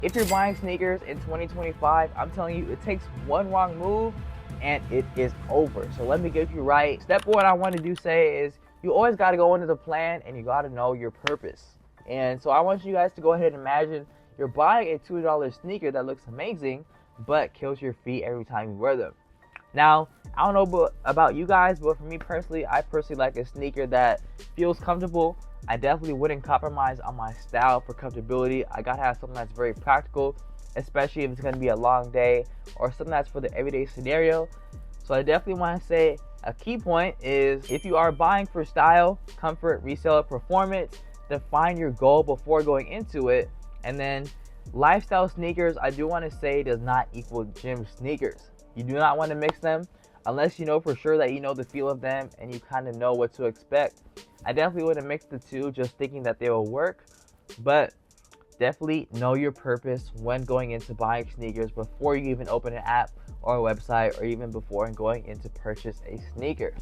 If you're buying sneakers in 2025, I'm telling you, it takes one wrong move and it is over. So let me get you right. Step one I want to say is you always got to go into the plan and you got to know your purpose. And so I want you guys to go ahead and imagine you're buying a $2 sneaker that looks amazing but kills your feet every time you wear them. Now, I don't know about you guys, but for me personally, I personally like a sneaker that feels comfortable. I definitely wouldn't compromise on my style for comfortability. I gotta have something that's very practical, especially if it's gonna be a long day or something that's for the everyday scenario. So I definitely want to say a key point is if you are buying for style, comfort, resale, performance, define your goal before going into it. And then lifestyle sneakers, I do want to say, does not equal gym sneakers. You do not want to mix them unless you know for sure that you know the feel of them and you kind of know what to expect. I definitely wouldn't mix the two just thinking that they will work, but definitely know your purpose when going into buying sneakers before you even open an app or a website, or even before going in to purchase a sneaker.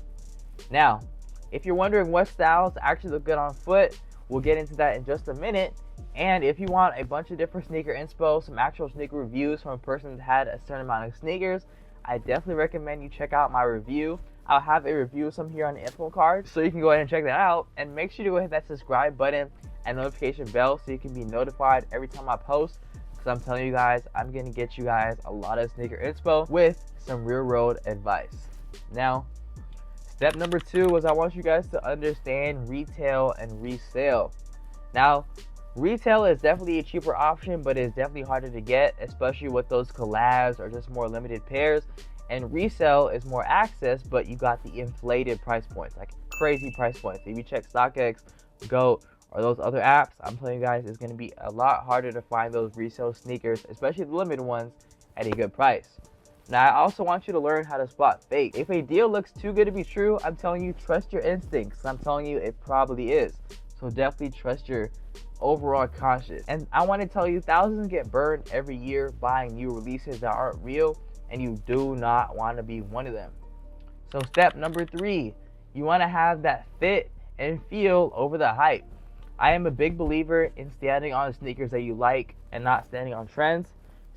Now, if you're wondering what styles actually look good on foot, we'll get into that in just a minute. And if you want a bunch of different sneaker inspo, some actual sneaker reviews from a person that had a certain amount of sneakers, I definitely recommend you check out my review. I'll have a review of some here on the info card, so you can go ahead and check that out. And make sure to go hit that subscribe button and notification bell so you can be notified every time I post. Because I'm telling you guys, I'm going to get you guys a lot of sneaker inspo with some real world advice. Now, step number 2 was I want you guys to understand retail and resale. Now, retail is definitely a cheaper option, but it's definitely harder to get, especially with those collabs or just more limited pairs. And resale is more access, but you got the inflated price points, like crazy price points. If you check StockX, GOAT, or those other apps, I'm telling you guys, it's going to be a lot harder to find those resale sneakers, especially the limited ones, at a good price. Now, I also want you to learn how to spot fake. If a deal looks too good to be true, I'm telling you, trust your instincts. I'm telling you, it probably is. So definitely trust your overall conscience. And I want to tell you, thousands get burned every year buying new releases that aren't real, and you do not want to be one of them. So step number 3, you want to have that fit and feel over the hype. I am a big believer in standing on the sneakers that you like and not standing on trends.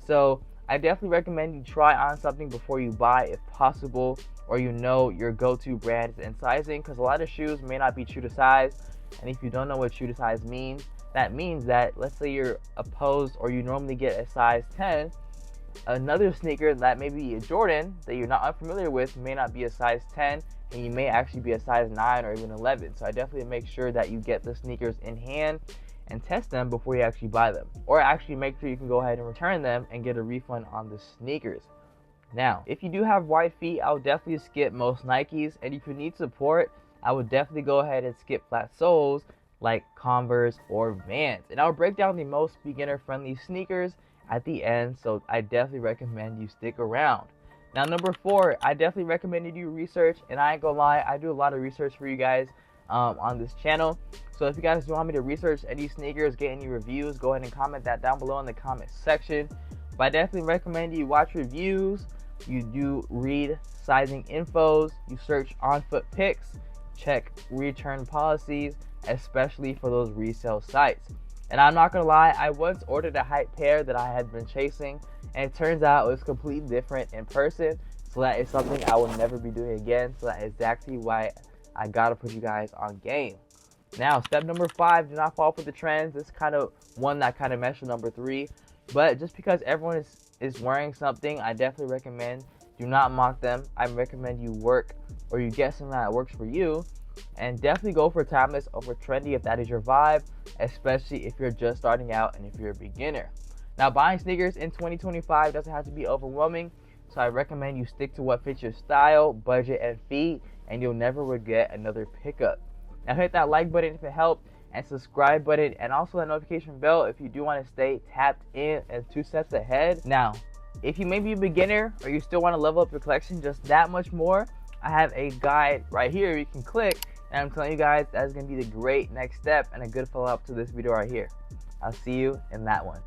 So I definitely recommend you try on something before you buy if possible, or you know your go-to brands and sizing, because a lot of shoes may not be true to size. And if you don't know what true to size means, that means that let's say you're opposed or you normally get a size 10, another sneaker that may be a Jordan that you're not unfamiliar with may not be a size 10, and you may actually be a size 9 or even 11. So I definitely make sure that you get the sneakers in hand and test them before you actually buy them, or actually make sure you can go ahead and return them and get a refund on the sneakers. Now, if you do have wide feet, I would definitely skip most Nikes, and if you need support, I would definitely go ahead and skip flat soles like Converse or Vans. And I'll break down the most beginner friendly sneakers at the end, so I definitely recommend you stick around. Now, number 4, I definitely recommend you do research, and I ain't gonna lie, I do a lot of research for you guys on this channel. So if you guys want me to research any sneakers, get any reviews, go ahead and comment that down below in the comment section. But I definitely recommend you watch reviews, you do read sizing infos, you search on foot pics, check return policies, especially for those resale sites. And I'm not gonna lie, I once ordered a hype pair that I had been chasing, and it turns out it was completely different in person. So that is something I will never be doing again. So that is exactly why I gotta put you guys on game. Now, step number 5, do not fall for the trends. This is kind of one that kind of meshed with number 3. But just because everyone is wearing something, I definitely recommend do not mock them. I recommend you work or you get something that works for you. And definitely go for timeless over trendy if that is your vibe, especially if you're just starting out and if you're a beginner. Now, buying sneakers in 2025 doesn't have to be overwhelming, so I recommend you stick to what fits your style, budget, and feet, and you'll never regret another pickup. Now, hit that like button if it helped, and subscribe button, and also that notification bell if you do want to stay tapped in and 2 steps ahead. Now, if you may be a beginner or you still want to level up your collection just that much more, I have a guide right here you can click, and I'm telling you guys that's going to be the great next step and a good follow-up to this video right here. I'll see you in that one.